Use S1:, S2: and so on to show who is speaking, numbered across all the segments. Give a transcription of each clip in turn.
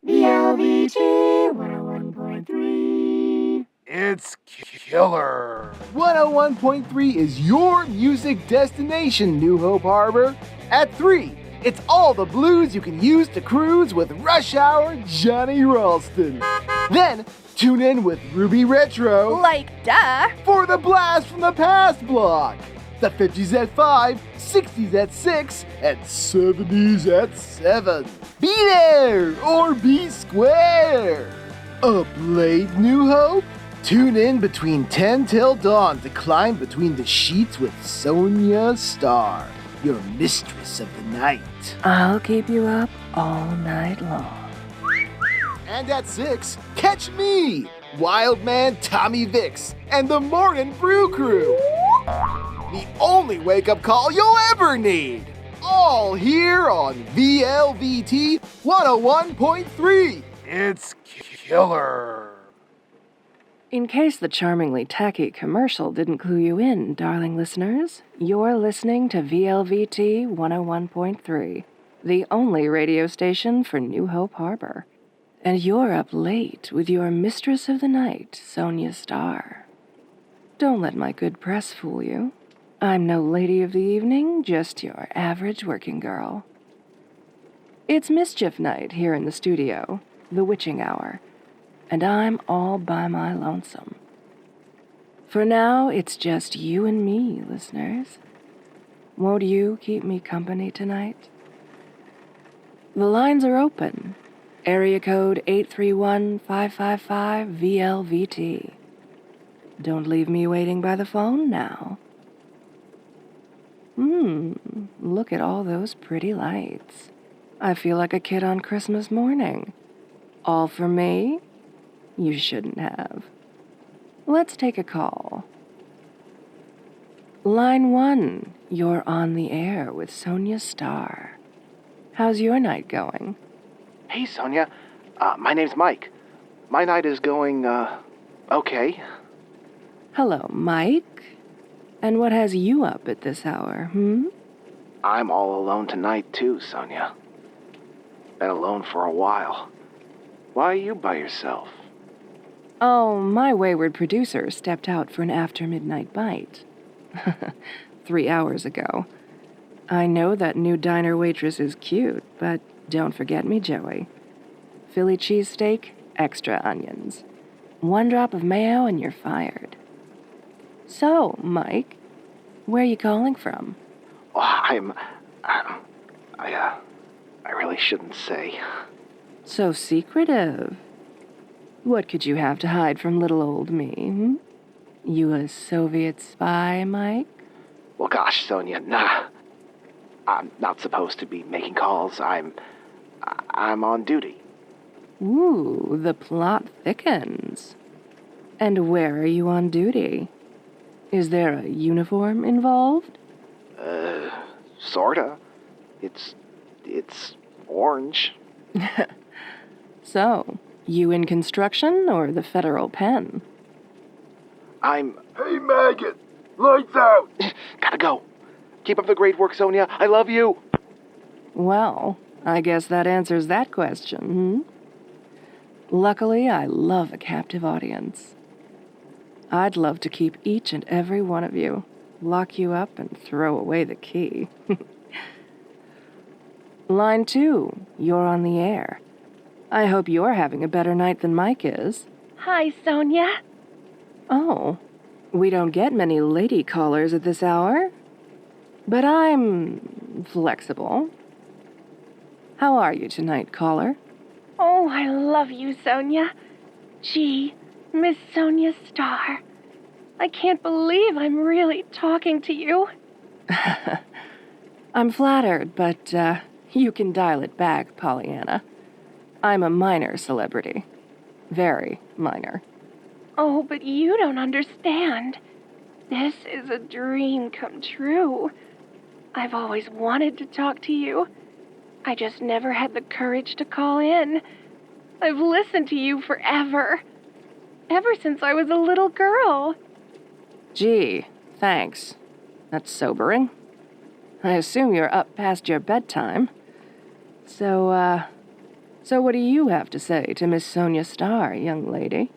S1: VLVT 101.3.
S2: It's killer.
S3: 101.3 is your music destination, New Hope Harbor. At 3, it's all the blues you can use to cruise with Rush Hour Johnny Ralston. Then, tune in with Ruby Retro.
S4: Like, duh.
S3: For the Blast from the Past block. The 50s at 5, 60s at 6, and 70s at 7. Be there or be square. Up late, New Hope? Tune in between 10 till dawn to climb between the sheets with Sonia Starr, your mistress of the night.
S4: I'll keep you up all night long.
S3: And at 6, catch me, Wildman Tommy Vicks, and the Morning Brew Crew. The only wake-up call you'll ever need. All here on VLVT 101.3.
S2: It's killer.
S4: In case the charmingly tacky commercial didn't clue you in, darling listeners, you're listening to VLVT 101.3, the only radio station for New Hope Harbor. And you're up late with your mistress of the night, Sonia Starr. Don't let my good press fool you. I'm no lady of the evening, just your average working girl. It's mischief night here in the studio, the witching hour, and I'm all by my lonesome. For now, it's just you and me, listeners. Won't you keep me company tonight? The lines are open. Area code 831-555-VLVT. Don't leave me waiting by the phone now. Look at all those pretty lights. I feel like a kid on Christmas morning. All for me? You shouldn't have. Let's take a call. Line 1, you're on the air with Sonia Starr. How's your night going?
S5: Hey, Sonia. My name's Mike. My night is going, okay.
S4: Hello, Mike. And what has you up at this hour,
S5: I'm all alone tonight, too, Sonia. Been alone for a while. Why are you by yourself?
S4: Oh, my wayward producer stepped out for an after-midnight bite. 3 hours ago. I know that new diner waitress is cute, but don't forget me, Joey. Philly cheesesteak, extra onions. 1 drop of mayo and you're fired. So, Mike, where are you calling from?
S5: Oh, I really shouldn't say.
S4: So secretive. What could you have to hide from little old me, You a Soviet spy, Mike?
S5: Well, gosh, Sonia, nah. I'm not supposed to be making calls. I'm on duty.
S4: Ooh, the plot thickens. And where are you on duty? Is there a uniform involved?
S5: Sorta. It's orange.
S4: So, you in construction or the federal pen?
S5: Hey, Maggot! Lights out! Gotta go. Keep up the great work, Sonia. I love you.
S4: Well, I guess that answers that question, Luckily, I love a captive audience. I'd love to keep each and every one of you, lock you up, and throw away the key. Line 2, you're on the air. I hope you're having a better night than Mike is.
S6: Hi, Sonia.
S4: Oh, we don't get many lady callers at this hour. But I'm flexible. How are you tonight, caller?
S6: Oh, I love you, Sonia. Gee, Miss Sonia Starr. I can't believe I'm really talking to you.
S4: I'm flattered, but you can dial it back, Pollyanna. I'm a minor celebrity. Very minor.
S6: Oh, but you don't understand. This is a dream come true. I've always wanted to talk to you. I just never had the courage to call in. I've listened to you forever. Ever since I was a little girl.
S4: Gee, thanks. That's sobering. I assume you're up past your bedtime. So what do you have to say to Miss Sonia Starr, young lady?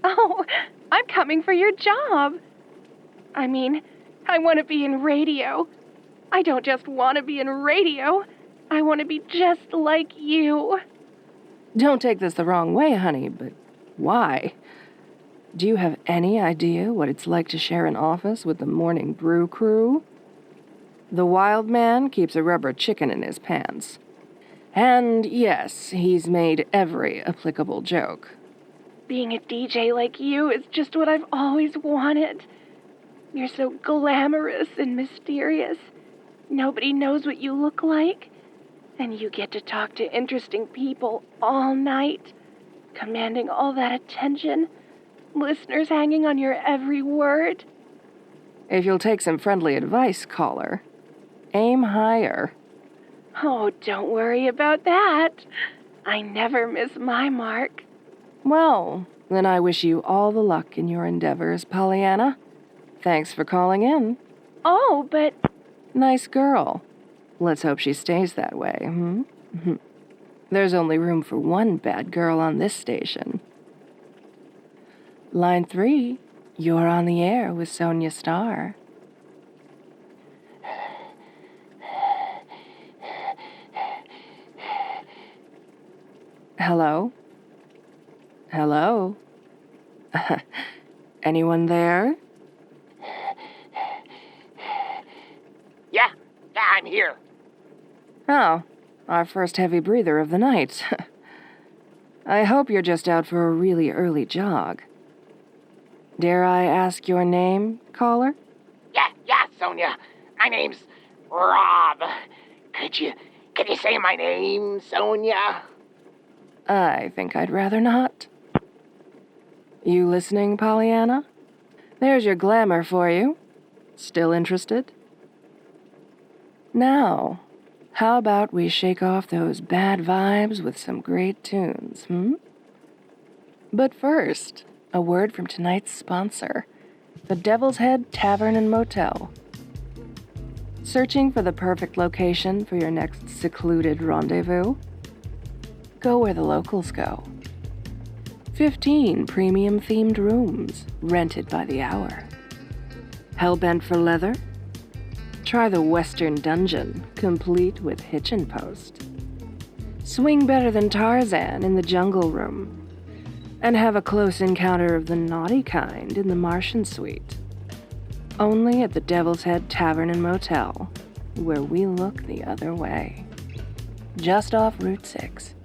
S6: Oh, I'm coming for your job. I mean, I want to be in radio. I don't just want to be in radio. I want to be just like you.
S4: Don't take this the wrong way, honey, but why? Do you have any idea what it's like to share an office with the morning brew crew? The wild man keeps a rubber chicken in his pants. And yes, he's made every applicable joke.
S6: Being a DJ like you is just what I've always wanted. You're so glamorous and mysterious. Nobody knows what you look like. And you get to talk to interesting people all night, commanding all that attention, listeners hanging on your every word.
S4: If you'll take some friendly advice, caller, aim higher.
S6: Oh, don't worry about that. I never miss my mark.
S4: Well, then I wish you all the luck in your endeavors, Pollyanna. Thanks for calling in.
S6: Oh, but...
S4: Nice girl. Let's hope she stays that way, There's only room for one bad girl on this station. Line 3, you're on the air with Sonia Starr. Hello? Hello? Anyone there?
S2: Yeah, I'm here.
S4: Oh, our first heavy breather of the night. I hope you're just out for a really early jog. Dare I ask your name, caller?
S2: Yeah, Sonia. My name's Rob. Could you say my name, Sonia?
S4: I think I'd rather not. You listening, Pollyanna? There's your glamour for you. Still interested? Now, how about we shake off those bad vibes with some great tunes, But first, a word from tonight's sponsor, the Devil's Head Tavern and Motel. Searching for the perfect location for your next secluded rendezvous? Go where the locals go. 15 premium-themed rooms, rented by the hour. Hellbent for leather? Try the Western Dungeon, complete with hitchin' post. Swing better than Tarzan in the Jungle Room. And have a close encounter of the naughty kind in the Martian Suite. Only at the Devil's Head Tavern and Motel, where we look the other way. Just off Route 6.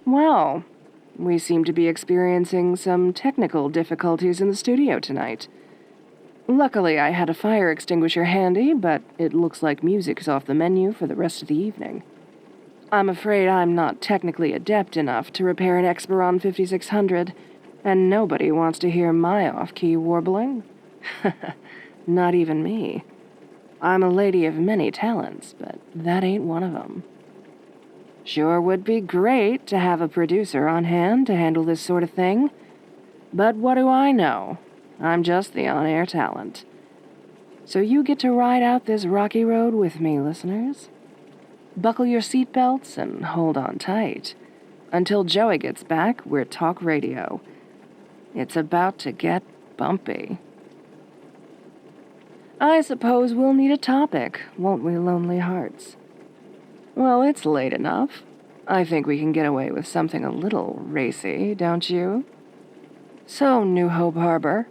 S4: Well, we seem to be experiencing some technical difficulties in the studio tonight. Luckily, I had a fire extinguisher handy, but it looks like music's off the menu for the rest of the evening. I'm afraid I'm not technically adept enough to repair an Experon 5600, and nobody wants to hear my off-key warbling. Not even me. I'm a lady of many talents, but that ain't one of them. Sure would be great to have a producer on hand to handle this sort of thing, but what do I know? I'm just the on-air talent. So you get to ride out this rocky road with me, listeners. Buckle your seatbelts and hold on tight. Until Joey gets back, we're talk radio. It's about to get bumpy. I suppose we'll need a topic, won't we, lonely hearts? Well, it's late enough. I think we can get away with something a little racy, don't you? So, New Hope Harbor,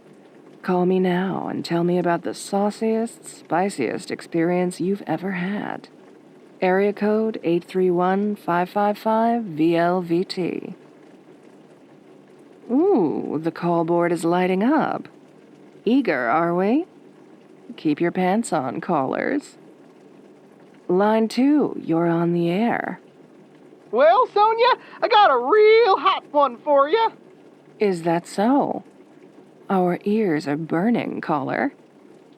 S4: call me now and tell me about the sauciest, spiciest experience you've ever had. Area code 831-555-VLVT. Ooh, the call board is lighting up. Eager, are we? Keep your pants on, callers. Line 2, you're on the air.
S3: Well, Sonia, I got a real hot one for you.
S4: Is that so? Our ears are burning, caller.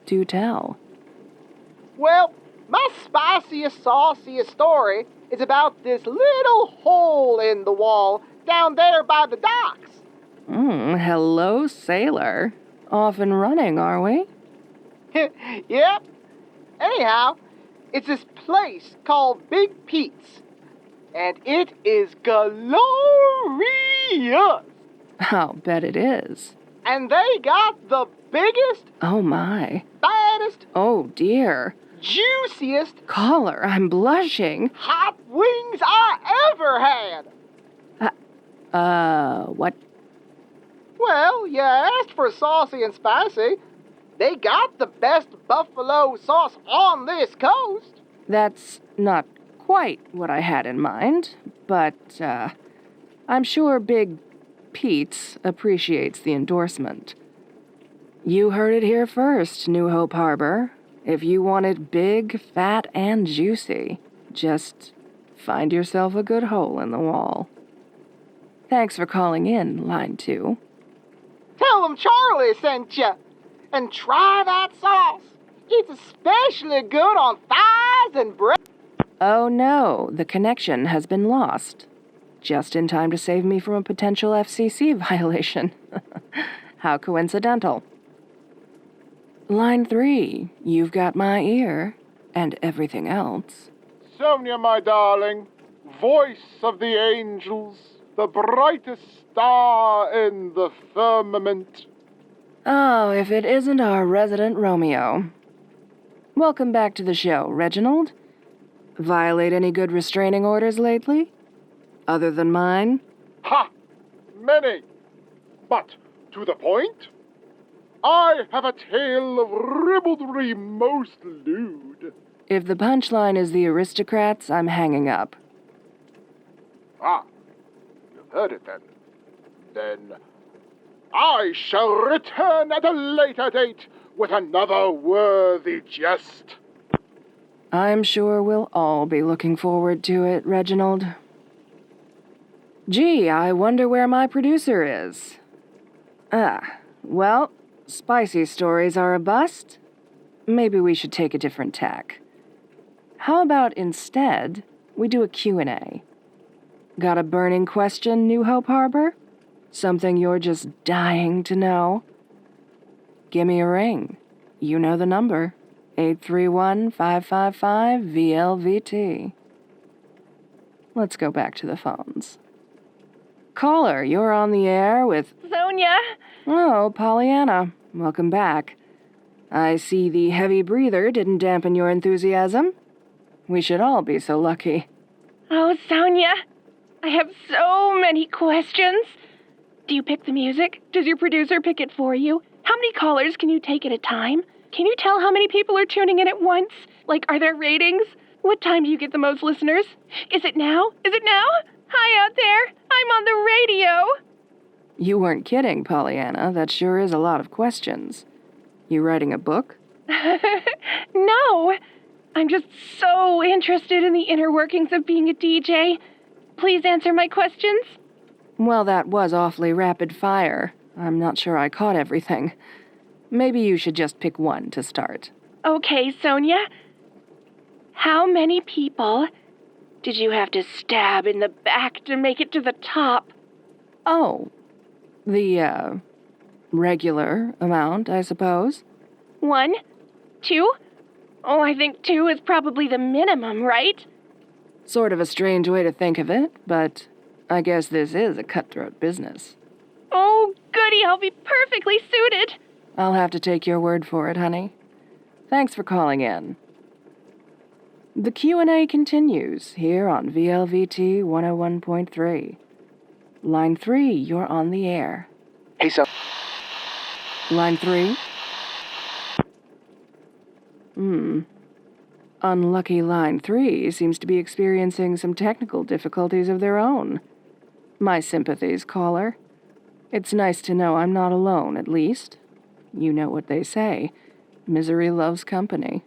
S4: Do tell.
S3: Well, my spiciest, sauciest story is about this little hole in the wall down there by the docks.
S4: Hello, sailor. Off and running, are we?
S3: Yep. Anyhow, it's this place called Big Pete's, and it is glorious.
S4: I'll bet it is.
S3: And they got the biggest,
S4: Oh, my.
S3: fattest,
S4: Oh, dear.
S3: juiciest
S4: Caller, I'm blushing.
S3: hot wings I ever had.
S4: What?
S3: Well, you asked for saucy and spicy. They got the best buffalo sauce on this coast.
S4: That's not quite what I had in mind, but, I'm sure Big Pete's appreciates the endorsement. You heard it here first, New Hope Harbor. If you want it big, fat, and juicy, just find yourself a good hole in the wall. Thanks for calling in, Line 2.
S3: Tell them Charlie sent you. And try that sauce. It's especially good on thighs and breast.
S4: Oh no, the connection has been lost. Just in time to save me from a potential FCC violation. How coincidental. Line 3, you've got my ear, and everything else.
S1: Sonia, my darling, voice of the angels, the brightest star in the firmament.
S4: Oh, if it isn't our resident Romeo. Welcome back to the show, Reginald. Violate any good restraining orders lately? Other than mine?
S1: Ha! Many. But to the point, I have a tale of ribaldry most lewd.
S4: If the punchline is the aristocrats, I'm hanging up.
S1: Ah, you've heard it then. Then I shall return at a later date with another worthy jest.
S4: I'm sure we'll all be looking forward to it, Reginald. Gee, I wonder where my producer is. Well, spicy stories are a bust. Maybe we should take a different tack. How about instead, we do a Q&A? Got a burning question, New Hope Harbor? Something you're just dying to know? Give me a ring. You know the number. 831-555-VLVT. Let's go back to the phones. Caller, you're on the air with...
S6: Sonia!
S4: Oh, Pollyanna. Welcome back. I see the heavy breather didn't dampen your enthusiasm. We should all be so lucky.
S6: Oh, Sonia, I have so many questions. Do you pick the music? Does your producer pick it for you? How many callers can you take at a time? Can you tell how many people are tuning in at once? Like, are there ratings? What time do you get the most listeners? Is it now? Is it now? Hi out there. I'm on the radio.
S4: You weren't kidding, Pollyanna. That sure is a lot of questions. You writing a book?
S6: No. I'm just so interested in the inner workings of being a DJ. Please answer my questions.
S4: Well, that was awfully rapid fire. I'm not sure I caught everything. Maybe you should just pick one to start.
S6: Okay, Sonia. How many people did you have to stab in the back to make it to the top?
S4: Oh, the, regular amount, I suppose.
S6: 1? 2? Oh, I think 2 is probably the minimum, right?
S4: Sort of a strange way to think of it, but I guess this is a cutthroat business.
S6: Oh, goody, I'll be perfectly suited.
S4: I'll have to take your word for it, honey. Thanks for calling in. The Q&A continues here on VLVT 101.3. Line 3, you're on the air.
S5: Hey, so
S4: Line 3? Unlucky Line 3 seems to be experiencing some technical difficulties of their own. My sympathies, caller. It's nice to know I'm not alone, at least. You know what they say. Misery loves company.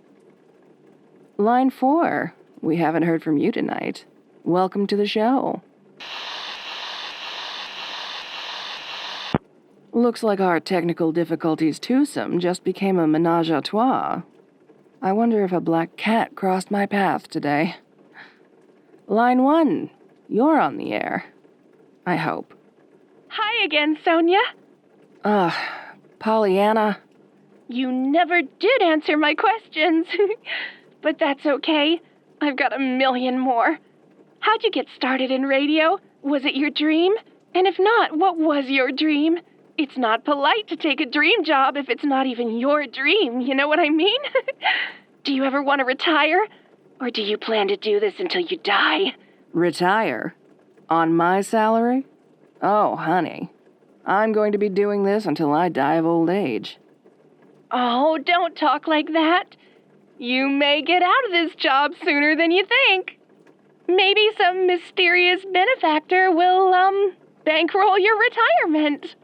S4: Line 4. We haven't heard from you tonight. Welcome to the show. Looks like our technical difficulties twosome just became a menage a trois. I wonder if a black cat crossed my path today. Line 1. You're on the air. I hope.
S6: Hi again, Sonia.
S4: Pollyanna.
S6: You never did answer my questions. But that's okay. I've got a million more. How'd you get started in radio? Was it your dream? And if not, what was your dream? It's not polite to take a dream job if it's not even your dream, you know what I mean? Do you ever want to retire? Or do you plan to do this until you die?
S4: Retire? On my salary? Oh, honey. I'm going to be doing this until I die of old age.
S6: Oh, don't talk like that. You may get out of this job sooner than you think. Maybe some mysterious benefactor will, bankroll your retirement.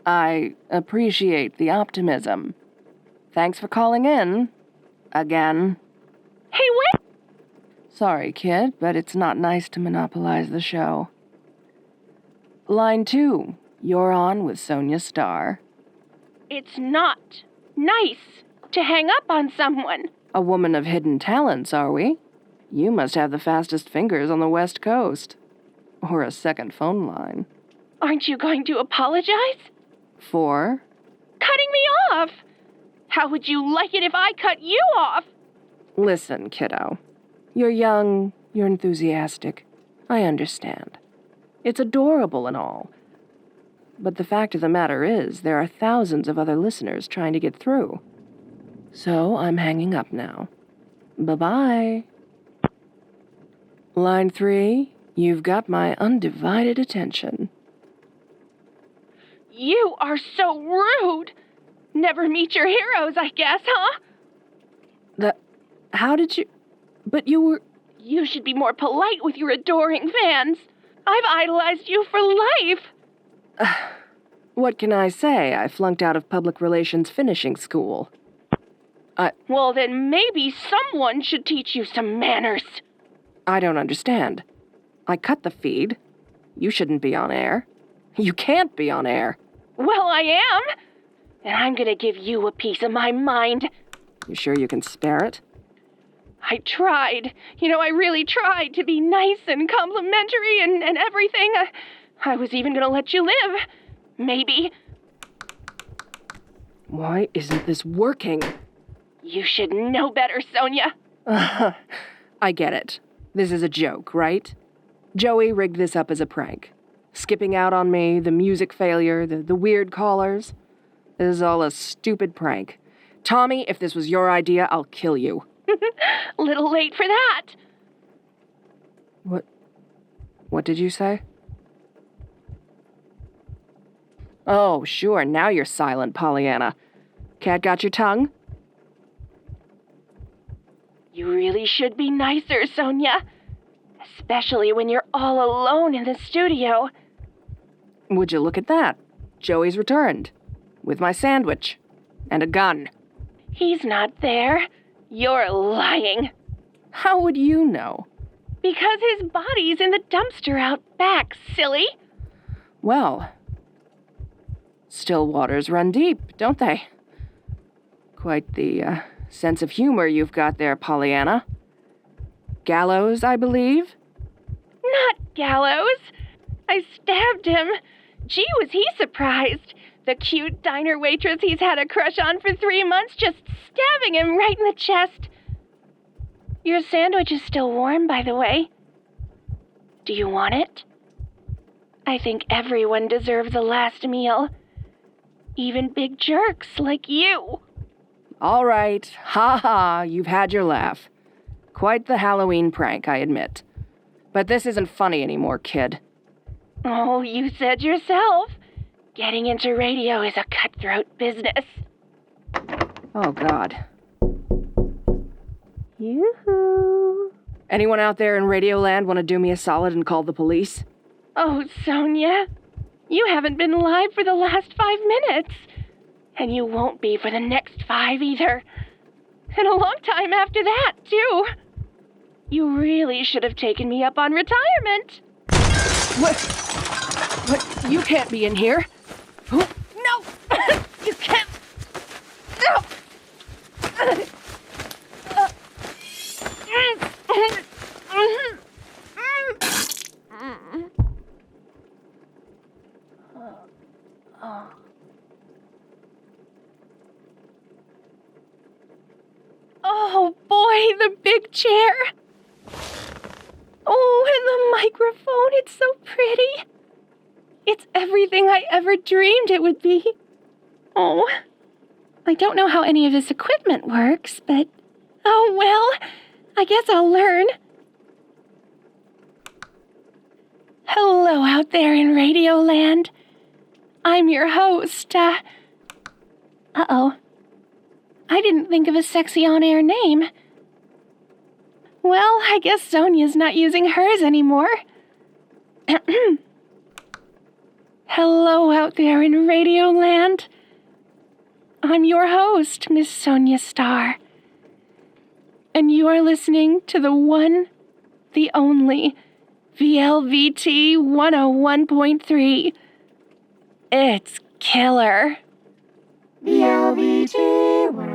S4: I appreciate the optimism. Thanks for calling in. Again.
S6: Hey, wait!
S4: Sorry, kid, but it's not nice to monopolize the show. Line 2. You're on with Sonia Starr.
S6: It's not nice to hang up on someone.
S4: A woman of hidden talents, are we? You must have the fastest fingers on the West Coast. Or a second phone line.
S6: Aren't you going to apologize?
S4: For?
S6: Cutting me off! How would you like it if I cut you off?
S4: Listen, kiddo. You're young, you're enthusiastic. I understand. It's adorable and all. But the fact of the matter is, there are thousands of other listeners trying to get through. So I'm hanging up now. Bye-bye. Line 3, you've got my undivided attention.
S6: You are so rude. Never meet your heroes, I guess, huh?
S4: How did you... But you were...
S6: You should be more polite with your adoring fans. I've idolized you for life.
S4: What can I say? I flunked out of public relations finishing school.
S6: Well, then maybe someone should teach you some manners.
S4: I don't understand. I cut the feed. You shouldn't be on air. You can't be on air.
S6: Well, I am. And I'm gonna give you a piece of my mind.
S4: You sure you can spare it?
S6: I tried. I really tried to be nice and complimentary and everything. I was even gonna let you live. Maybe.
S4: Why isn't this working?
S6: You should know better, Sonia.
S4: I get it. This is a joke, right? Joey rigged this up as a prank. Skipping out on me, the music failure, the weird callers. This is all a stupid prank. Tommy, if this was your idea, I'll kill you.
S6: Little late for that.
S4: What did you say? Oh, sure, now you're silent, Pollyanna. Cat got your tongue?
S6: You really should be nicer, Sonia. Especially when you're all alone in the studio.
S4: Would you look at that? Joey's returned. With my sandwich. And a gun.
S6: He's not there. You're lying.
S4: How would you know?
S6: Because his body's in the dumpster out back, silly.
S4: Well, still waters run deep, don't they? Quite the sense of humor you've got there, Pollyanna. Gallows, I believe?
S6: Not Gallows. I stabbed him. Gee, was he surprised. The cute diner waitress he's had a crush on for 3 months just stabbing him right in the chest. Your sandwich is still warm, by the way. Do you want it? I think everyone deserves a last meal. Even big jerks like you.
S4: All right. Ha ha, you've had your laugh. Quite the Halloween prank, I admit. But this isn't funny anymore, kid.
S6: Oh, you said yourself. Getting into radio is a cutthroat business.
S4: Oh, God.
S6: Yoo-hoo.
S4: Anyone out there in Radioland want to do me a solid and call the police?
S6: Oh, Sonia, you haven't been live for the last 5 minutes. And you won't be for the next 5 either. And a long time after that, too. You really should have taken me up on retirement.
S4: What? What? You can't be in here. Oh, no! You can't! No!
S6: Oh, boy, the big chair. Oh, and the microphone, it's so pretty. It's everything I ever dreamed it would be. Oh, I don't know how any of this equipment works, but... Oh, well, I guess I'll learn. Hello out there in Radioland. I'm your host, Uh-oh. I didn't think of a sexy on-air name. Well, I guess Sonia's not using hers anymore. Hello out there in Radioland. I'm your host, Miss Sonia Starr. And you are listening to the one, the only, VLVT 101.3. It's killer.
S7: VLVT 101.3.